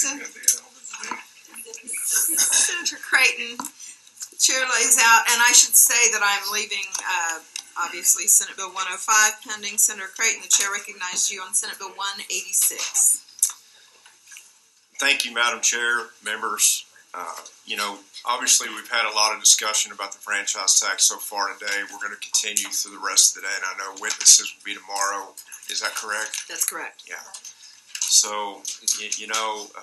Johnson. Senator Creighton. Chair lays out, and I should say that I'm leaving, obviously, Senate Bill 105 pending. Senator Creighton, the chair recognizes you on Senate Bill 186. Thank you, Madam Chair, members. Obviously we've had a lot of discussion about the franchise tax so far today. We're going to continue through the rest of the day, and I know witnesses will be tomorrow. Is that correct? That's correct. Yeah. So,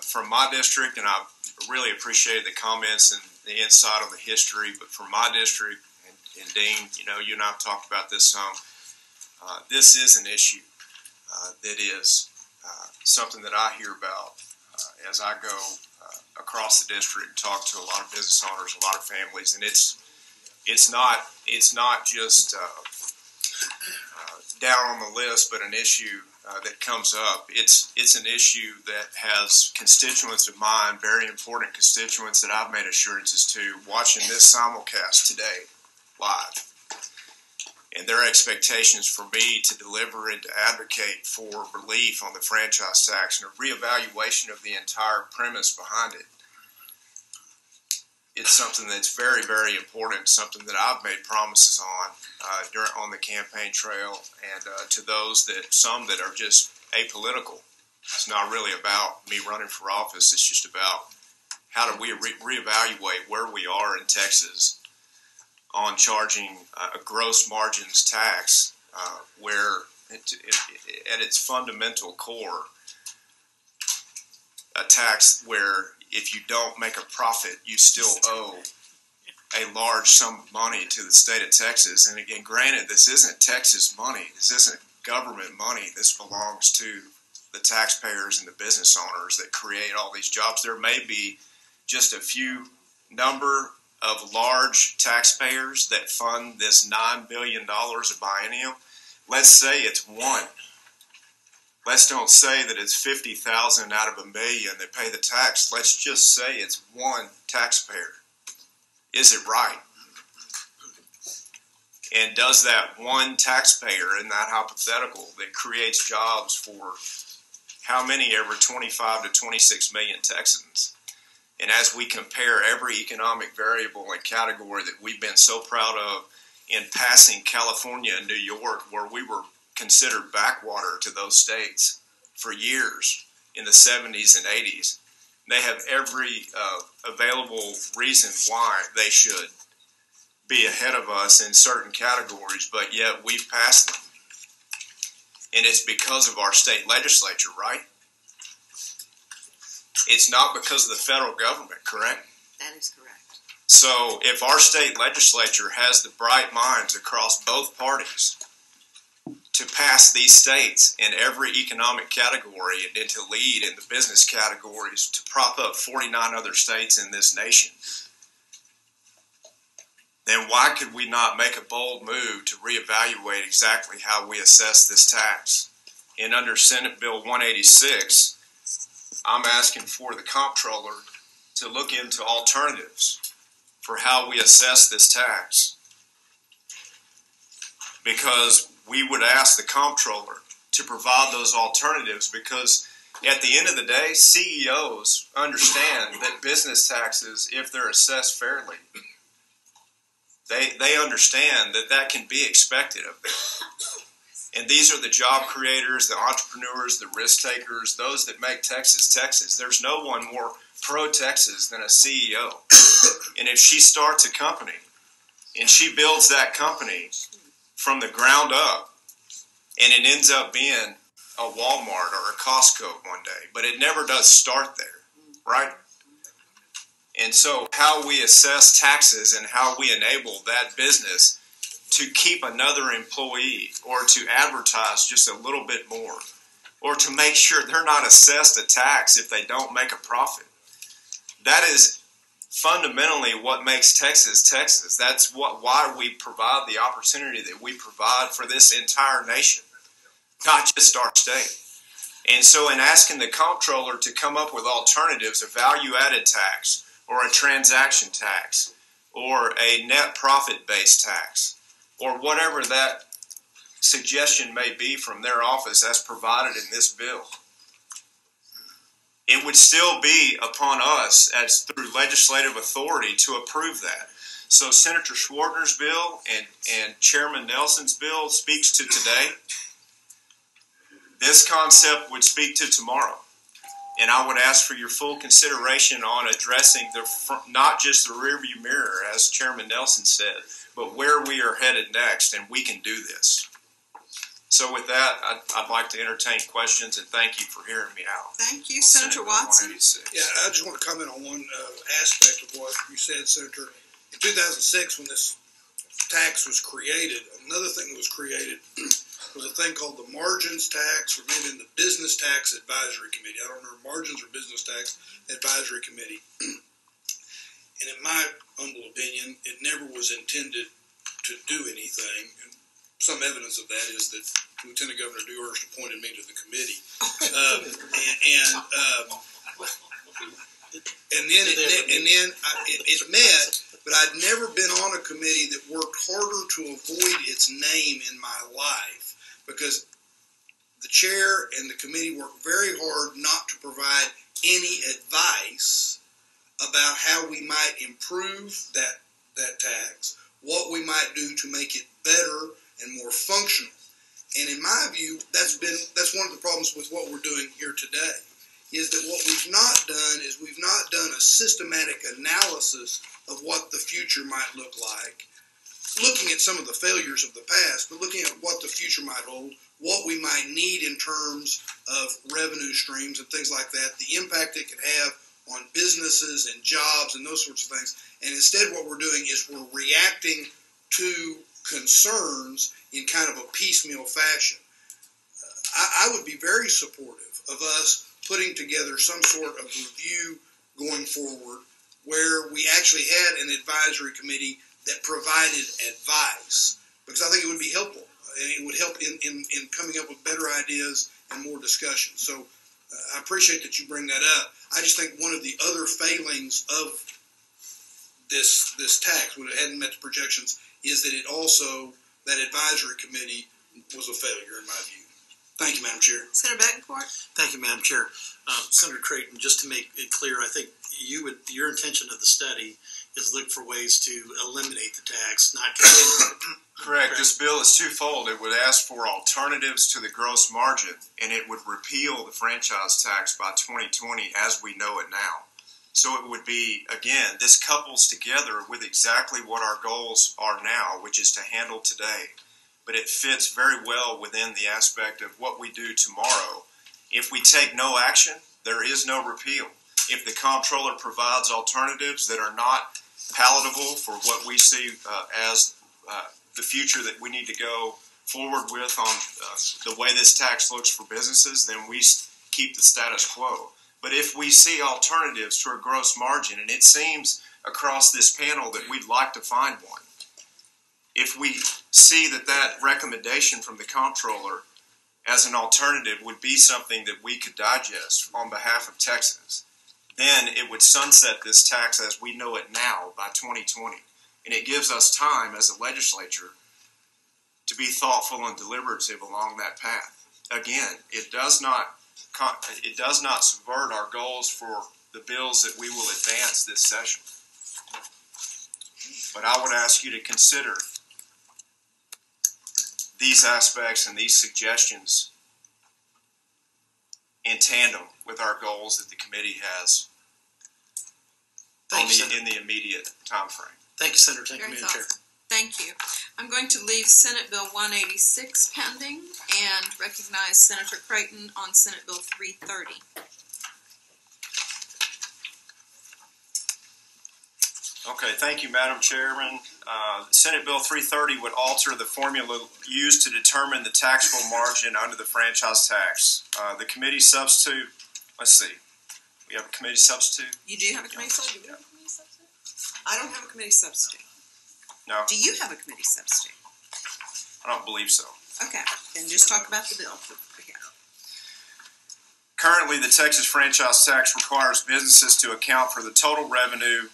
from my district, and I really appreciated the comments and the insight on the history, but from my district, and Dean, you and I have talked about this some, this is an issue that is something that I hear about as I go across the district and talk to a lot of business owners, a lot of families, and it's not just down on the list, but an issue that comes up. It's an issue that has constituents of mine, very important constituents that I've made assurances to, watching this simulcast today live. And their expectations for me to deliver and to advocate for relief on the franchise tax and a reevaluation of the entire premise behind it. It's something that's very, very important, something that I've made promises on the campaign trail, and to those some that are just apolitical. It's not really about me running for office. It's just about how do we reevaluate where we are in Texas on charging a gross margins tax, where at its fundamental core, a tax where if you don't make a profit, you still owe a large sum of money to the state of Texas. And again, granted, this isn't Texas money. This isn't government money. This belongs to the taxpayers and the business owners that create all these jobs. There may be just a few number of large taxpayers that fund this $9 billion a biennium. Let's say it's one. Let's don't say that it's 50,000 out of 1 million that pay the tax. Let's just say it's one taxpayer. Is it right? And does that one taxpayer in that hypothetical that creates jobs for how many? Every 25 to 26 million Texans. And as we compare every economic variable and category that we've been so proud of in passing California and New York, where we were considered backwater to those states for years in the 70s and 80s, they have every available reason why they should be ahead of us in certain categories, but yet we've passed them. And it's because of our state legislature, right? It's not because of the federal government, correct? That is correct. So if our state legislature has the bright minds across both parties to pass these states in every economic category and to lead in the business categories to prop up 49 other states in this nation, then why could we not make a bold move to reevaluate exactly how we assess this tax? And under Senate Bill 186, I'm asking for the comptroller to look into alternatives for how we assess this tax, because we would ask the comptroller to provide those alternatives, because at the end of the day, CEOs understand that business taxes, if they're assessed fairly, they understand that that can be expected of them. And these are the job creators, the entrepreneurs, the risk takers, those that make Texas Texas. There's no one more pro-Texas than a CEO. And if she starts a company and she builds that company from the ground up, and it ends up being a Walmart or a Costco one day, but it never does start there, right? And so how we assess taxes and how we enable that business to keep another employee, or to advertise just a little bit more, or to make sure they're not assessed a tax if they don't make a profit. That is fundamentally what makes Texas Texas. That's why we provide the opportunity that we provide for this entire nation, not just our state. And so in asking the comptroller to come up with alternatives, a value-added tax, or a transaction tax, or a net profit-based tax, or whatever that suggestion may be from their office as provided in this bill, it would still be upon us as through legislative authority to approve that. So Senator Schwartner's bill and Chairman Nelson's bill speaks to today. This concept would speak to tomorrow. And I would ask for your full consideration on addressing not just the rearview mirror, as Chairman Nelson said, but where we are headed next, and we can do this. So with that, I'd like to entertain questions, and thank you for hearing me out. Thank you, Senator Watson. Yeah, I just want to comment on one aspect of what you said, Senator. In 2006, when this tax was created, another thing that was created was a thing called the Margins Tax, or maybe in the Business Tax Advisory Committee. I don't remember, Margins or Business Tax Advisory Committee. And in my humble opinion, it never was intended to do anything. And some evidence of that is that Lieutenant Governor Dewhurst appointed me to the committee. It met, but I'd never been on a committee that worked harder to avoid its name in my life, because the chair and the committee worked very hard not to provide any advice about how we might improve that tax, what we might do to make it better and more functional. And in my view, that's one of the problems with what we're doing here today, is that what we've not done is we've not done a systematic analysis of what the future might look like, looking at some of the failures of the past, but looking at what the future might hold, what we might need in terms of revenue streams and things like that, the impact it could have on businesses and jobs and those sorts of things. And instead what we're doing is we're reacting to concerns in kind of a piecemeal fashion. I would be very supportive of us putting together some sort of review going forward where we actually had an advisory committee that provided advice, because I think it would be helpful, and it would help in coming up with better ideas and more discussion. So I appreciate that you bring that up. I just think one of the other failings of this tax, when it hadn't met the projections, is that it also, that advisory committee was a failure in my view. Thank you, Madam Chair. Senator Betancourt. Thank you, Madam Chair. Senator Creighton, just to make it clear, I think your intention of the study is look for ways to eliminate the tax, not continue it. Correct. This bill is twofold. It would ask for alternatives to the gross margin, and it would repeal the franchise tax by 2020 as we know it now. So it would be, again, this couples together with exactly what our goals are now, which is to handle today. But it fits very well within the aspect of what we do tomorrow. If we take no action, there is no repeal. If the comptroller provides alternatives that are not palatable for what we see as the future that we need to go forward with on the way this tax looks for businesses, then we keep the status quo. But if we see alternatives to a gross margin, and it seems across this panel that we'd like to find one, if we see that recommendation from the comptroller as an alternative would be something that we could digest on behalf of Texans, then it would sunset this tax as we know it now by 2020. And it gives us time as a legislature to be thoughtful and deliberative along that path. Again, it does not subvert our goals for the bills that we will advance this session. But I would ask you to consider these aspects and these suggestions in tandem with our goals that the committee has in the immediate time frame. Thank you, Senator. Thank you, Madam Chair. Thank you. I'm going to leave Senate Bill 186 pending and recognize Senator Creighton on Senate Bill 330. Okay, thank you, Madam Chairman. Senate Bill 330 would alter the formula used to determine the taxable margin under the franchise tax. The committee substitute, let's see, we have a committee substitute? You do have a committee substitute? Yeah. I don't have a committee substitute. No. Do you have a committee substitute? I don't believe so. Okay, then just talk about the bill. Okay. Currently, the Texas franchise tax requires businesses to account for the total revenue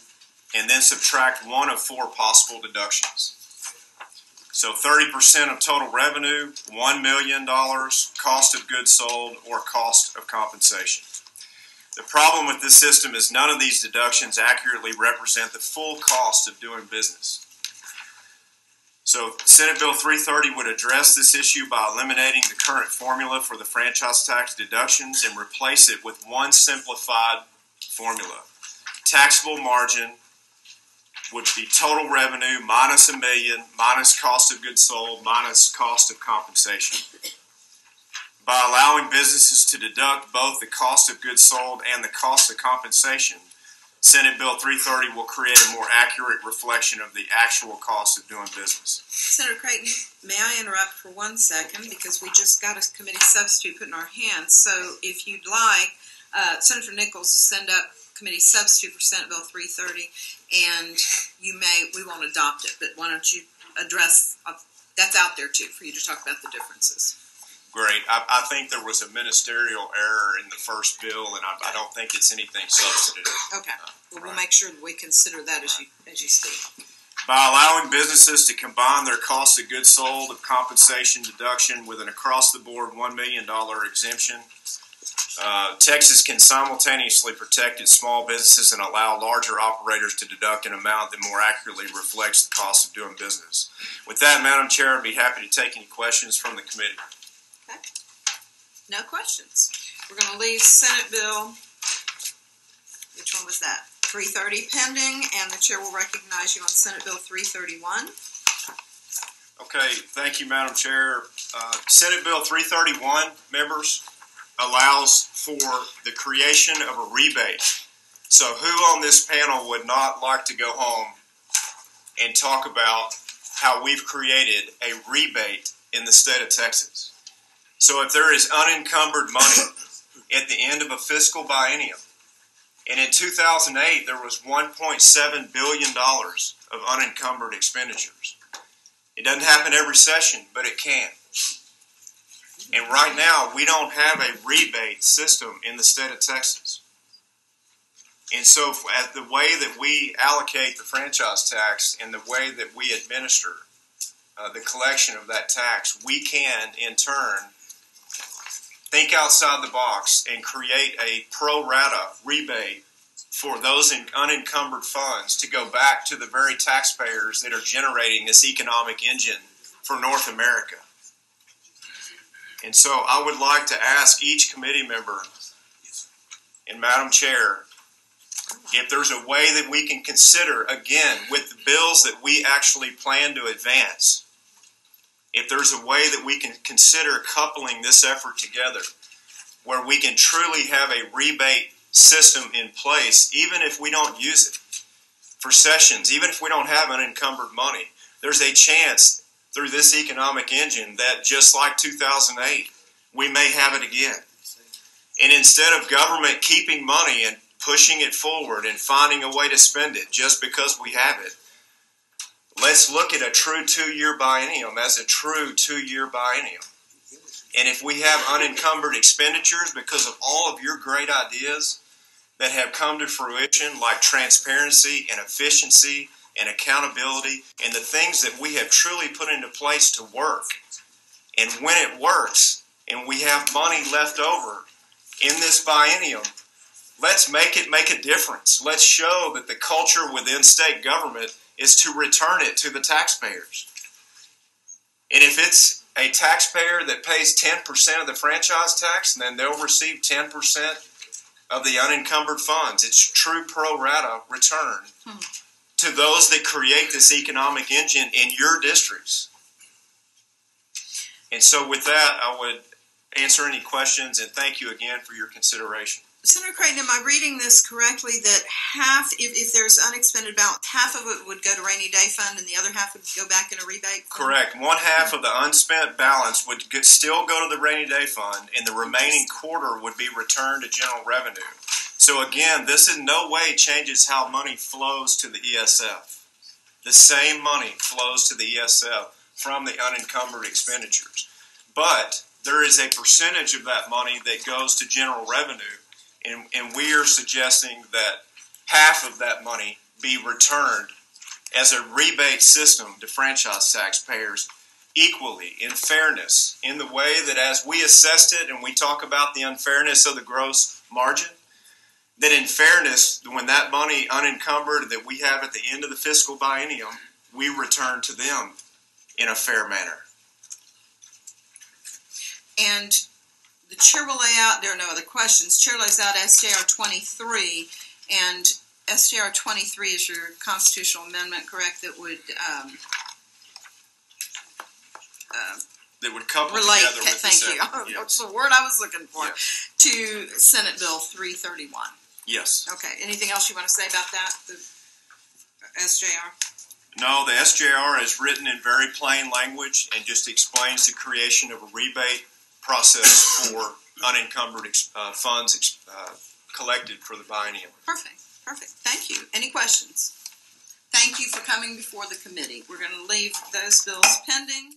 and then subtract one of four possible deductions. So 30% of total revenue, $1 million, cost of goods sold, or cost of compensation. The problem with this system is none of these deductions accurately represent the full cost of doing business. So Senate Bill 330 would address this issue by eliminating the current formula for the franchise tax deductions and replace it with one simplified formula. Taxable margin would be total revenue minus $1 million, minus cost of goods sold, minus cost of compensation. By allowing businesses to deduct both the cost of goods sold and the cost of compensation, Senate Bill 330 will create a more accurate reflection of the actual cost of doing business. Senator Creighton, may I interrupt for 1 second, because we just got a committee substitute put in our hands. So if you'd like, Senator Nichols send up committee substitute for Senate Bill 330, and we won't adopt it, but why don't you address, that's out there too, for you to talk about the differences. Great. I think there was a ministerial error in the first bill, and I don't think it's anything substantive. Okay. Well, we'll make sure that we consider that as you speak. By allowing businesses to combine their cost of goods sold of compensation deduction with an across-the-board $1 million exemption, Texas can simultaneously protect its small businesses and allow larger operators to deduct an amount that more accurately reflects the cost of doing business. With that, Madam Chair, I'd be happy to take any questions from the committee. Okay. No questions. We're going to leave Senate Bill, which one was that? 330 pending, and the chair will recognize you on Senate Bill 331. Okay, thank you, Madam Chair. Senate Bill 331, members, allows for the creation of a rebate. So who on this panel would not like to go home and talk about how we've created a rebate in the state of Texas? So if there is unencumbered money at the end of a fiscal biennium, and in 2008 there was $1.7 billion of unencumbered expenditures. It doesn't happen every session, but it can. And right now, we don't have a rebate system in the state of Texas. And so at the way that we allocate the franchise tax and the way that we administer the collection of that tax, we can, in turn, think outside the box and create a pro rata rebate for those unencumbered funds to go back to the very taxpayers that are generating this economic engine for North America. And so I would like to ask each committee member and Madam Chair if there's a way that we can consider, again, with the bills that we actually plan to advance, if there's a way that we can consider coupling this effort together where we can truly have a rebate system in place, even if we don't use it for sessions, even if we don't have unencumbered money, there's a chance through this economic engine that just like 2008, we may have it again. And instead of government keeping money and pushing it forward and finding a way to spend it just because we have it, let's look at a true 2-year biennium as a true 2-year biennium. And if we have unencumbered expenditures because of all of your great ideas that have come to fruition, like transparency and efficiency and accountability and the things that we have truly put into place to work, and when it works and we have money left over in this biennium, let's make it make a difference. Let's show that the culture within state government is to return it to the taxpayers. And if it's a taxpayer that pays 10% of the franchise tax, then they'll receive 10% of the unencumbered funds. It's true pro rata return to those that create this economic engine in your districts. And so with that, I would answer any questions and thank you again for your consideration. Senator Creighton, am I reading this correctly that half, if there's unexpended balance, half of it would go to rainy day fund and the other half would go back in a rebate fund? Correct. One half of the unspent balance would still go to the rainy day fund, and the remaining quarter would be returned to general revenue. So again, this in no way changes how money flows to the ESF. The same money flows to the ESF from the unencumbered expenditures. But there is a percentage of that money that goes to general revenue. And we are suggesting that half of that money be returned as a rebate system to franchise taxpayers equally, in fairness, in the way that as we assessed it and we talk about the unfairness of the gross margin, that in fairness, when that money unencumbered that we have at the end of the fiscal biennium, we return to them in a fair manner. And the chair will lay out, there are no other questions, chair lays out SJR 23, and SJR 23 is your constitutional amendment, correct, that would couple relate, together with thank the you, second. that's Yes. the word I was looking for, Yes. to Senate Bill 331. Yes. Okay, anything else you want to say about that, the SJR? No, the SJR is written in very plain language and just explains the creation of a rebate process for unencumbered funds collected for the biennium. Perfect. Thank you. Any questions? Thank you for coming before the committee. We're going to leave those bills pending.